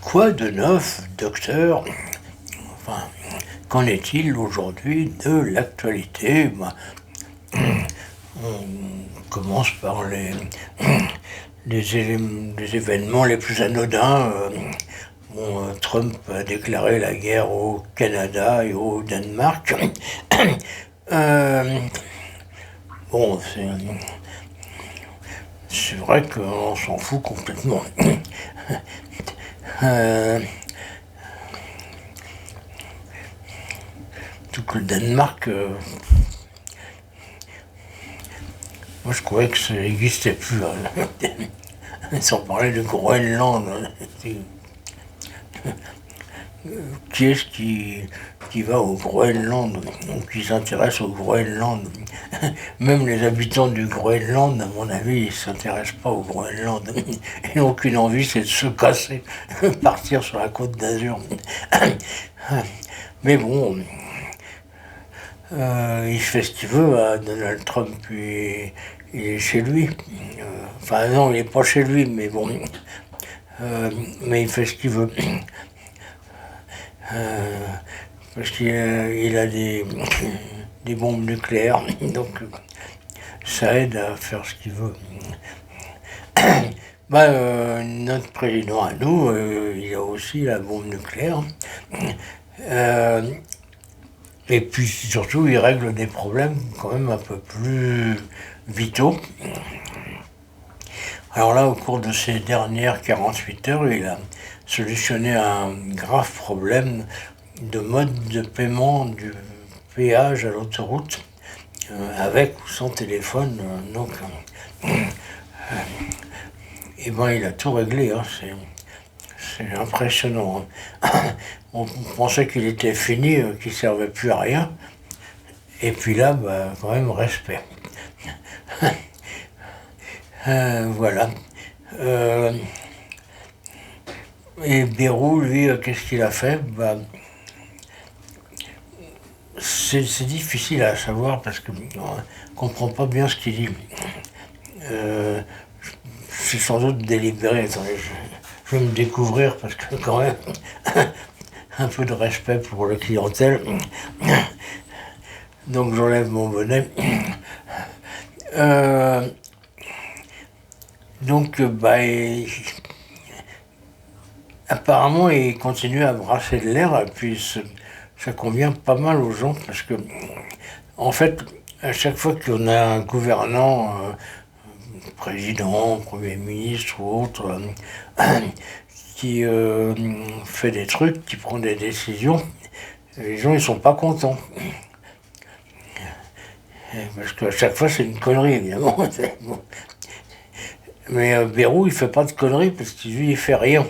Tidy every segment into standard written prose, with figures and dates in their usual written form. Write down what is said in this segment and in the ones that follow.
Quoi de neuf, docteur? Enfin, qu'en est-il aujourd'hui de l'actualité? On commence par les événements les plus anodins. Trump a déclaré la guerre au Canada et au Danemark. Euh, bon, c'est vrai qu'on s'en fout complètement. Tout que le Danemark, moi je croyais que ça n'existait plus. Sans parler de Groenland. Qui est-ce qui va au Groenland, ou qui s'intéresse au Groenland? Même les habitants du Groenland, à mon avis, ils ne s'intéressent pas au Groenland. Ils n'ont qu'une envie, c'est de se casser, partir sur la côte d'Azur. Mais bon, il fait ce qu'il veut, hein, Donald Trump, puis il est chez lui. Enfin non, il n'est pas chez lui, mais bon. Mais il fait ce qu'il veut. Parce qu'il a des bombes nucléaires, donc ça aide à faire ce qu'il veut. Notre président à nous, il a aussi la bombe nucléaire. Et puis surtout, il règle des problèmes quand même un peu plus vitaux. Alors là, au cours de ces dernières 48 heures, il a solutionné un grave problème de mode de paiement du péage à l'autoroute, avec ou sans téléphone. Et ben, il a tout réglé, hein, c'est impressionnant. On pensait qu'il était fini, qu'il ne servait plus à rien. Et puis là, quand même, respect. Voilà. Et Bayrou, lui, qu'est-ce qu'il a fait? C'est difficile à savoir parce qu'on ne comprend pas bien ce qu'il dit. C'est sans doute délibéré. Attendez, je vais me découvrir parce que quand même, un peu de respect pour la clientèle. Donc j'enlève mon bonnet. Apparemment, il continue à brasser de l'air et puis ça convient pas mal aux gens parce que, en fait, à chaque fois qu'on a un gouvernant, président, premier ministre ou autre, qui fait des trucs, qui prend des décisions, les gens ils sont pas contents. Parce qu'à chaque fois c'est une connerie évidemment. Bon. Mais Bayrou il fait pas de conneries parce qu'il lui il fait rien.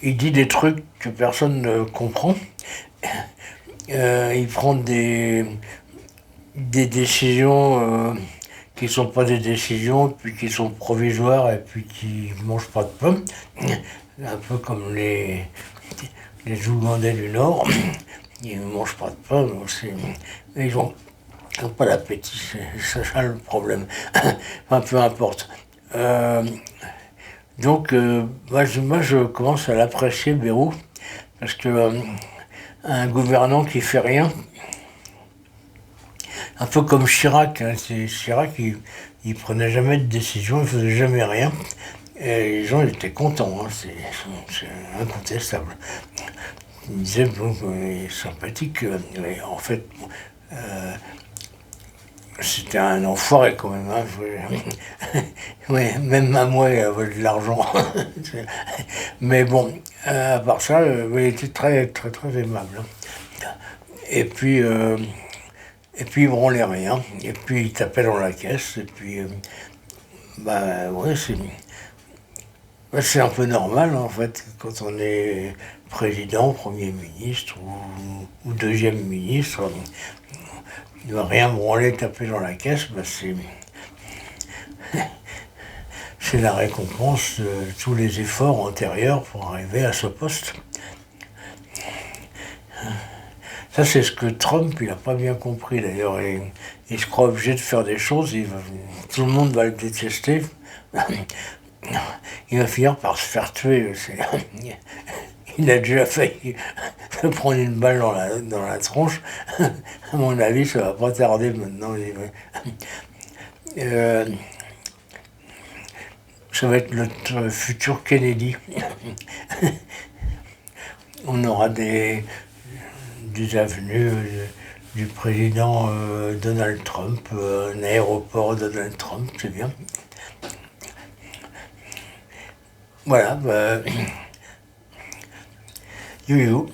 il dit des trucs que personne ne comprend. Il prend des décisions qui ne sont pas des décisions, puis qui sont provisoires et puis qui ne mangent pas de pommes. Un peu comme les Ougandais du Nord. Ils ne mangent pas de pommes aussi. Ils n'ont pas d'appétit, c'est ça le problème. Enfin, peu importe. Moi, je commence à l'apprécier, Bayrou, parce que un gouvernant qui fait rien, un peu comme Chirac, hein, Chirac, il prenait jamais de décision, il faisait jamais rien, et les gens étaient contents, hein, c'est incontestable. Il disait, bon, il est sympathique, mais en fait, c'était un enfoiré quand même. Hein. Ouais, même à moi, il avait de l'argent. Mais bon, à part ça, il était très, très, très aimable. Hein. Et puis, il branlait rien. Et puis, il tapait dans la caisse. Et puis, ouais, c'est un peu normal, en fait, quand on est président, premier ministre ou deuxième ministre. Il ne va rien branler, taper dans la caisse, c'est la récompense de tous les efforts antérieurs pour arriver à ce poste. Ça, c'est ce que Trump, il n'a pas bien compris d'ailleurs. Il se croit obligé de faire des choses, tout le monde va le détester. il va finir par se faire tuer. Il a déjà failli se prendre une balle dans la tronche. À mon avis, ça va pas tarder maintenant. Euh, ça va être notre futur Kennedy. On aura des avenues du président Donald Trump, un aéroport Donald Trump, c'est bien. Voilà, you.